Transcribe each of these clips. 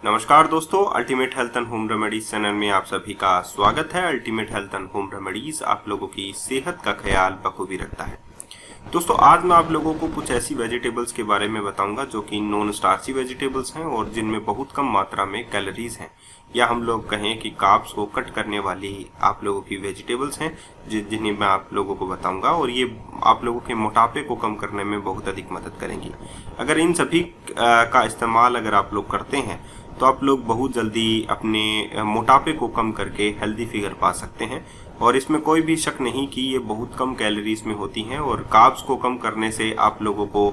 नमस्कार दोस्तों, ultimate health and home remedies channel में आप सभी का स्वागत है। Ultimate health and home remedies आप लोगों की सेहत का ख्याल बखूबी रखता है। दोस्तों, आज मैं आप लोगों को कुछ ऐसी वेजिटेबल्स के बारे में बताऊंगा जो कि नॉन स्टार्ची वेजिटेबल्स हैं और जिनमें बहुत कम मात्रा में कैलोरीज हैं, या हम लोग कहें कि कार्ब्स को कट करने वाली आप लोगों की वेजिटेबल्स हैं जिन्हें मैं आप लोगों को बताऊंगा, और ये आप लोगों के मोटापे को कम करने में बहुत अधिक मदद करेंगी। अगर इन सभी का इस्तेमाल अगर आप लोग करते हैं तो आप लोग बहुत जल्दी अपने मोटापे को कम करके हेल्दी फिगर पा सकते हैं। और इसमें कोई भी शक नहीं कि ये बहुत कम कैलोरीज में होती हैं, और कार्ब्स को कम करने से आप लोगों को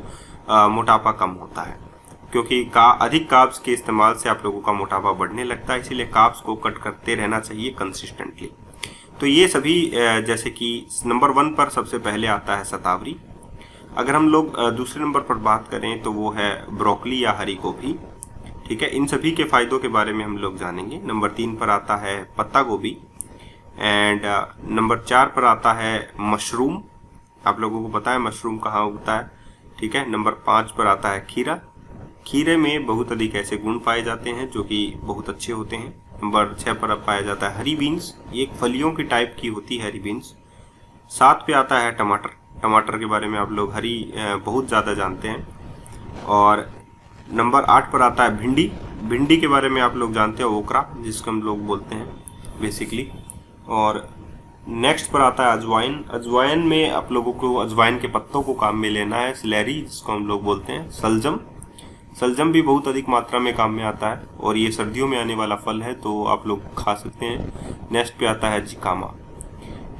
मोटापा कम होता है, क्योंकि अधिक कार्ब्स के इस्तेमाल से आप लोगों का मोटापा बढ़ने लगता है। इसीलिए कार्ब्स को कट करते रहना चाहिए कंसिस्टेंटली। तो ये सभी जैसे कि नंबर 1 पर सबसे पहले आता है शतावरी। अगर हम लोग दूसरे नंबर पर बात करें तो वो है ब्रोकली या हरी गोभी। ठीक है, इन सभी के फायदों के बारे में हम लोग जानेंगे। नंबर 3 पर आता है पत्ता गोभी, एंड नंबर 4 पर आता है मशरूम। आप लोगों को पता है मशरूम कहाँ उगता है। ठीक है, नंबर 5 पर आता है खीरा। खीरे में बहुत अधिक ऐसे गुण पाए जाते हैं जो कि बहुत अच्छे होते हैं। नंबर 6 पर पाया जाता है हरी बीन्स, ये एक फलियों की टाइप की होती है हरी बीन्स। 7 पे आता है टमाटर। टमाटर के बारे में आप लोग बहुत ज़्यादा जानते हैं। और नंबर 8 पर आता है भिंडी। भिंडी के बारे में आप लोग जानते हैं ओकरा, जिसको हम लोग बोलते हैं बेसिकली। और नेक्स्ट पर आता है अजवाइन। अजवाइन में आप लोगों को अजवाइन के पत्तों को काम में लेना है। सिलेरी, जिसको हम लोग बोलते हैं। सलजम, सलजम भी बहुत अधिक मात्रा में काम में आता है, और ये सर्दियों में आने वाला फल है, तो आप लोग खा सकते हैं। नेक्स्ट पे आता है जिकामा।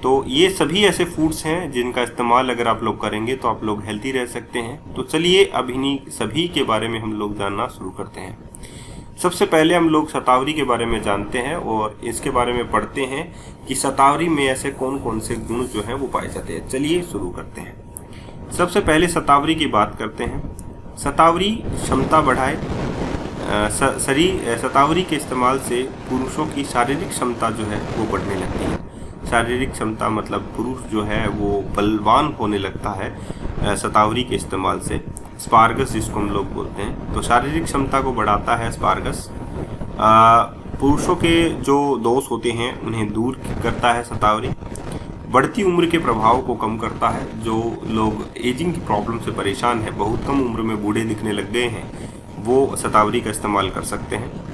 तो ये सभी ऐसे फूड्स हैं जिनका इस्तेमाल अगर आप लोग करेंगे तो आप लोग हेल्दी रह सकते हैं। तो चलिए अब इन्हीं सभी के बारे में हम लोग जानना शुरू करते हैं। सबसे पहले हम लोग शतावरी के बारे में जानते हैं और इसके बारे में पढ़ते हैं कि शतावरी में ऐसे कौन कौन से गुण जो हैं वो पाए जाते हैं। चलिए शुरू करते हैं। सबसे पहले शतावरी की बात करते हैं। शतावरी क्षमता बढ़ाए। शतावरी के इस्तेमाल से पुरुषों की शारीरिक क्षमता जो है वो बढ़ने लगती है। शारीरिक क्षमता मतलब पुरुष जो है वो बलवान होने लगता है शतावरी के इस्तेमाल से। स्पार्गस, जिसको हम लोग बोलते हैं, तो शारीरिक क्षमता को बढ़ाता है स्पार्गस। पुरुषों के जो दोष होते हैं उन्हें दूर करता है शतावरी। बढ़ती उम्र के प्रभाव को कम करता है। जो लोग एजिंग की प्रॉब्लम से परेशान है, बहुत कम उम्र में बूढ़े दिखने लग गए हैं, वो शतावरी का इस्तेमाल कर सकते हैं।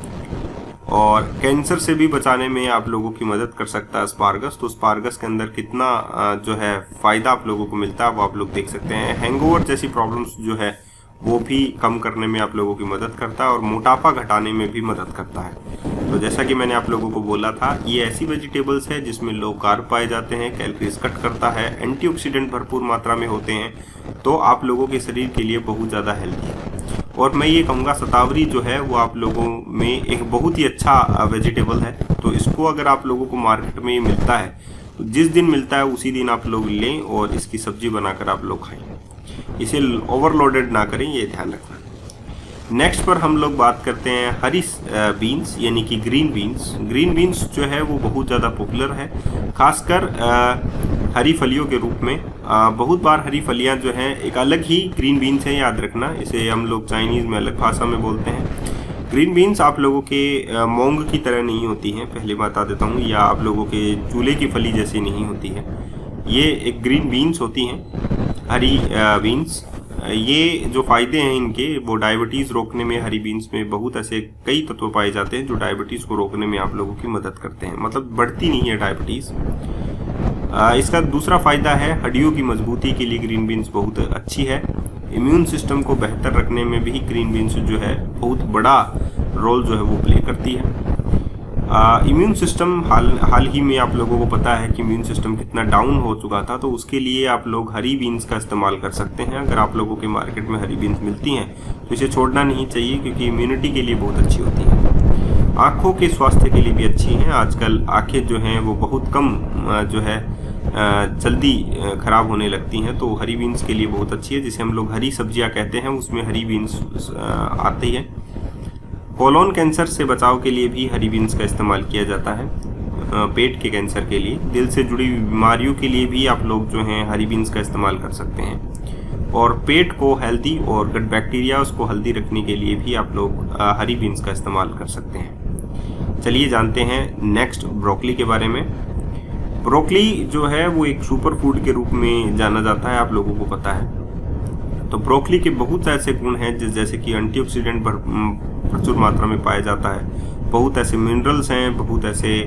और कैंसर से भी बचाने में आप लोगों की मदद कर सकता है स्पार्गस। तो स्पार्गस के अंदर कितना जो है फ़ायदा आप लोगों को मिलता है वो आप लोग देख सकते हैं। हैंगओवर जैसी प्रॉब्लम्स जो है वो भी कम करने में आप लोगों की मदद करता है, और मोटापा घटाने में भी मदद करता है। तो जैसा कि मैंने आप लोगों को बोला था, ये ऐसी वेजिटेबल्स है जिसमें लो कार्ब पाए जाते हैं, कैलोरीज कट करता है, एंटीऑक्सीडेंट भरपूर मात्रा में होते हैं, तो आप लोगों के शरीर के लिए बहुत ज़्यादा हेल्दी है। और मैं ये कहूँगा शतावरी जो है वो आप लोगों में एक बहुत ही अच्छा वेजिटेबल है। तो इसको अगर आप लोगों को मार्केट में मिलता है तो जिस दिन मिलता है उसी दिन आप लोग लें और इसकी सब्जी बनाकर आप लोग खाएं। इसे ओवरलोडेड ना करें, ये ध्यान रखना। नेक्स्ट पर हम लोग बात करते हैं हरी बीन्स, यानी कि ग्रीन बीन्स। ग्रीन बीन्स जो है वो बहुत ज़्यादा पॉपुलर है, खासकर हरी फलियों के रूप में। बहुत बार हरी फलियां जो हैं एक अलग ही ग्रीन बीन्स हैं, याद रखना। इसे हम लोग चाइनीज़ में अलग भाषा में बोलते हैं। ग्रीन बीन्स आप लोगों के मूंग की तरह नहीं होती हैं, पहले बता देता हूँ, या आप लोगों के चूल्हे की फली जैसी नहीं होती है। ये एक ग्रीन बीन्स होती हैं, हरी बीन्स। ये जो फ़ायदे हैं इनके, वो डायबिटीज़ रोकने में हरी बीन्स में बहुत ऐसे कई तत्व पाए जाते हैं जो डायबिटीज़ को रोकने में आप लोगों की मदद करते हैं। मतलब बढ़ती नहीं है डायबिटीज़। इसका दूसरा फ़ायदा है हड्डियों की मजबूती के लिए ग्रीन बीन्स बहुत अच्छी है। इम्यून सिस्टम को बेहतर रखने में भी ग्रीन बीन्स जो है बहुत बड़ा रोल जो है वो प्ले करती है। इम्यून सिस्टम हाल ही में आप लोगों को पता है कि इम्यून सिस्टम कितना डाउन हो चुका था, तो उसके लिए आप लोग हरी बीन्स का इस्तेमाल कर सकते हैं। अगर आप लोगों के मार्केट में हरी बीन्स मिलती हैं तो इसे छोड़ना नहीं चाहिए, क्योंकि इम्यूनिटी के लिए बहुत अच्छी होती है। आँखों के स्वास्थ्य के लिए भी अच्छी हैं। आजकल आँखें जो हैं वो बहुत कम जो है जल्दी ख़राब होने लगती हैं, तो हरी बीन्स के लिए बहुत अच्छी है। जिसे हम लोग हरी सब्जियां कहते हैं, उसमें हरी बीन्स आती है। कोलोन कैंसर से बचाव के लिए भी हरी बीन्स का इस्तेमाल किया जाता है। पेट के कैंसर के लिए, दिल से जुड़ी बीमारियों के लिए भी आप लोग जो हैं हरी बीन्स का इस्तेमाल कर सकते हैं। और पेट को हेल्दी और गट बैक्टीरिया उसको हेल्दी रखने के लिए भी आप लोग हरी बीन्स का इस्तेमाल कर सकते हैं। चलिए जानते हैं नेक्स्ट ब्रोकली के बारे में। ब्रोकली जो है वो एक सुपर फूड के रूप में जाना जाता है, आप लोगों को पता है। तो ब्रोकली के बहुत ऐसे गुण हैं जैसे कि एंटीऑक्सीडेंट प्रचुर मात्रा में पाया जाता है, बहुत ऐसे मिनरल्स हैं, बहुत ऐसे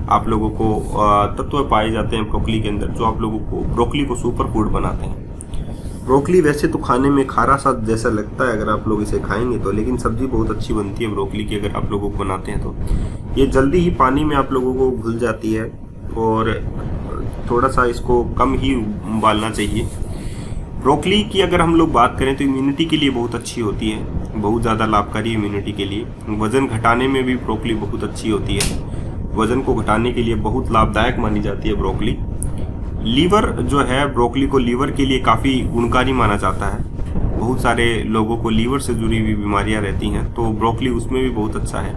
आप लोगों को तत्व पाए जाते हैं ब्रोकली के अंदर जो आप लोगों को ब्रोकली को सुपर फूड बनाते हैं। ब्रोकली वैसे तो खाने में खारा सा जैसा लगता है अगर आप लोग इसे खाएंगे तो, लेकिन सब्जी बहुत अच्छी बनती है ब्रोकली की अगर आप लोगों को बनाते हैं तो। ये जल्दी ही पानी में आप लोगों को घुल जाती है और थोड़ा सा इसको कम ही उबालना चाहिए। ब्रोकली की अगर हम लोग बात करें तो इम्यूनिटी के लिए बहुत अच्छी होती है, बहुत ज़्यादा लाभकारी इम्यूनिटी के लिए। वज़न घटाने में भी ब्रोकली बहुत अच्छी होती है, वज़न को घटाने के लिए बहुत लाभदायक मानी जाती है ब्रोकली। लीवर जो है, ब्रोकली को लीवर के लिए काफ़ी गुणकारी माना जाता है। बहुत सारे लोगों को लीवर से जुड़ी हुई बीमारियां रहती हैं तो ब्रोकली उसमें भी बहुत अच्छा है।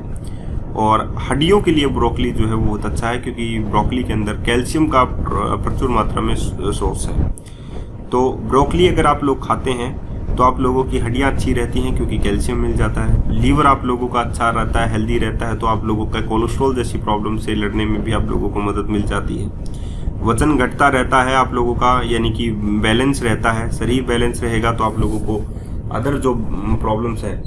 और हड्डियों के लिए ब्रोकली जो है वो बहुत अच्छा है क्योंकि ब्रोकली के अंदर कैल्शियम का प्रचुर मात्रा में सोर्स है। तो ब्रोकली अगर आप लोग खाते हैं तो आप लोगों की हड्डियां अच्छी रहती हैं क्योंकि कैल्शियम मिल जाता है। लीवर आप लोगों का अच्छा रहता है, हेल्दी रहता है, तो आप लोगों का कोलेस्ट्रॉल जैसी प्रॉब्लम से लड़ने में भी आप लोगों को मदद मिल जाती है। वजन घटता रहता है आप लोगों का, यानी कि बैलेंस रहता है, शरीर बैलेंस रहेगा तो आप लोगों को अदर जो प्रॉब्लम्स हैं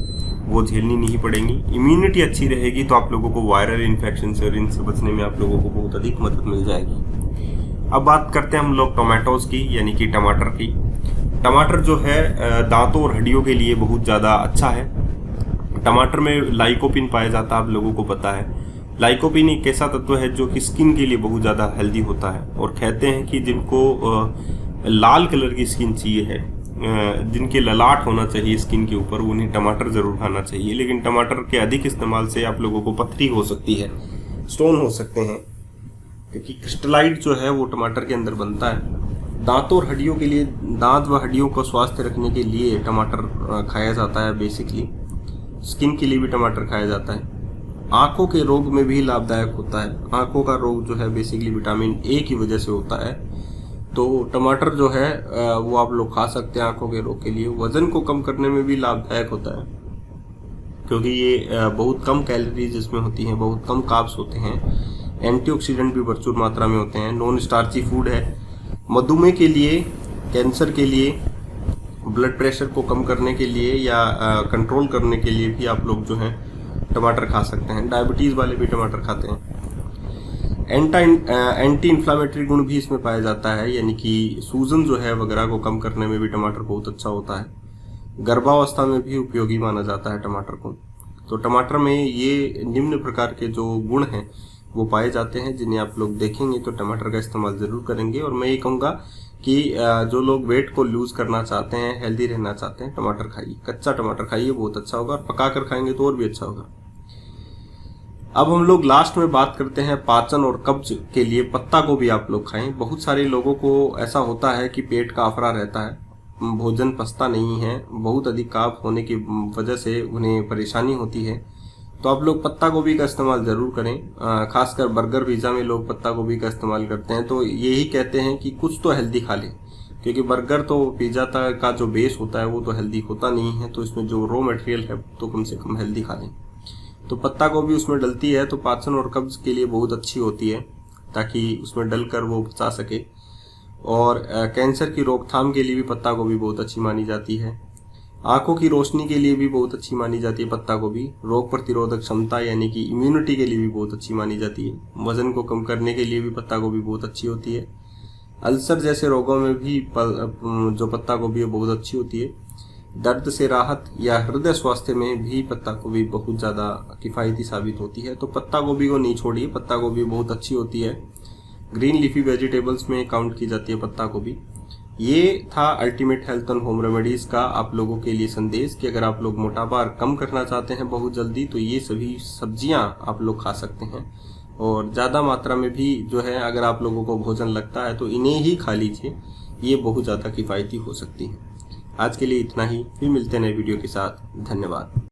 वो झेलनी नहीं पड़ेंगी। इम्यूनिटी अच्छी रहेगी तो आप लोगों को वायरल इन्फेक्शन से और इनसे बचने में आप लोगों को बहुत अधिक मदद मिल जाएगी। अब बात करते हैं हम लोग टमाटोज की, यानी कि टमाटर की। टमाटर जो है दांतों और हड्डियों के लिए बहुत ज़्यादा अच्छा है। टमाटर में लाइकोपिन पाया जाता है, आप लोगों को पता है। लाइकोपिन एक ऐसा तत्व है जो कि स्किन के लिए बहुत ज़्यादा हेल्दी होता है और कहते हैं कि जिनको लाल कलर की स्किन चाहिए है, जिनके ललाट होना चाहिए स्किन के ऊपर, उन्हें टमाटर ज़रूर खाना चाहिए। लेकिन टमाटर के अधिक इस्तेमाल से आप लोगों को पथरी हो सकती है, स्टोन हो सकते हैं, क्योंकि क्रिस्टलाइट जो है वो टमाटर के अंदर बनता है। दांतों और हड्डियों के लिए, दांत व हड्डियों को स्वस्थ रखने के लिए टमाटर खाया जाता है बेसिकली। स्किन के लिए भी टमाटर खाया जाता है। आंखों के रोग में भी लाभदायक होता है। आंखों का रोग जो है बेसिकली विटामिन ए की वजह से होता है, तो टमाटर जो है वो आप लोग खा सकते हैं आंखों के रोग के लिए। वजन को कम करने में भी लाभदायक होता है क्योंकि ये बहुत कम कैलोरीज इसमें होती हैं, बहुत कम कार्ब्स होते हैं, एंटीऑक्सीडेंट भी प्रचुर मात्रा में होते हैं, नॉन स्टार्ची फूड है। मधुमेह के लिए, कैंसर के लिए, ब्लड प्रेशर को कम करने के लिए या कंट्रोल करने के लिए भी आप लोग जो हैं टमाटर खा सकते हैं। डायबिटीज़ वाले भी टमाटर खाते हैं। एंटी इन्फ्लामेटरी गुण भी इसमें पाया जाता है, यानी कि सूजन जो है वगैरह को कम करने में भी टमाटर बहुत अच्छा होता है। गर्भावस्था में भी उपयोगी माना जाता है टमाटर को। तो टमाटर में ये निम्न प्रकार के जो गुण हैं वो पाए जाते हैं, जिन्हें आप लोग देखेंगे तो टमाटर का इस्तेमाल ज़रूर करेंगे। और मैं ये कहूँगा कि जो लोग वेट को लूज़ करना चाहते हैं, हेल्दी रहना चाहते हैं, टमाटर खाइए, कच्चा टमाटर खाइए, बहुत अच्छा होगा। और पका कर खाएंगे तो और भी अच्छा होगा। अब हम लोग लास्ट में बात करते हैं पाचन और कब्ज के लिए पत्ता गोभी आप लोग खाएं। बहुत सारे लोगों को ऐसा होता है कि पेट का अफरा रहता है, भोजन पचता नहीं है, बहुत अधिक काफ होने की वजह से उन्हें परेशानी होती है। तो आप लोग पत्ता गोभी का इस्तेमाल ज़रूर करें। खासकर बर्गर पिज़्ज़ा में लोग पत्ता गोभी का इस्तेमाल करते हैं, तो यही कहते हैं कि कुछ तो हेल्दी खा लें, क्योंकि बर्गर तो पिज़्ज़ा का जो बेस होता है वो तो हेल्दी होता नहीं है, तो इसमें जो रॉ मटेरियल है तो कम से कम हेल्दी खा लें। तो पत्ता गोभी उसमें डलती है तो पाचन और कब्ज के लिए बहुत अच्छी होती है, ताकि उसमें डलकर वो पचा सके। और कैंसर की रोकथाम के लिए भी पत्ता गोभी बहुत अच्छी मानी जाती है। आंखों की रोशनी के लिए भी बहुत अच्छी मानी जाती है पत्ता गोभी। रोग प्रतिरोधक क्षमता यानी कि इम्यूनिटी के लिए भी बहुत अच्छी मानी जाती है। वजन को कम करने के लिए भी पत्ता गोभी बहुत अच्छी होती है। अल्सर जैसे रोगों में भी जो पत्ता गोभी है बहुत अच्छी होती है। दर्द से राहत या हृदय स्वास्थ्य में भी पत्ता गोभी बहुत ज़्यादा किफ़ायती साबित होती है। तो पत्ता गोभी को नहीं छोड़िए, पत्ता गोभी बहुत अच्छी होती है। ग्रीन लीफी वेजिटेबल्स में काउंट की जाती है पत्ता गोभी। ये था ultimate health and home remedies का आप लोगों के लिए संदेश कि अगर आप लोग मोटापा कम करना चाहते हैं बहुत जल्दी, तो ये सभी सब्जियां आप लोग खा सकते हैं। और ज़्यादा मात्रा में भी जो है अगर आप लोगों को भोजन लगता है तो इन्हें ही खा लीजिए, ये बहुत ज़्यादा किफ़ायती हो सकती है। आज के लिए इतना ही, फिर मिलते हैं नए वीडियो के साथ। धन्यवाद।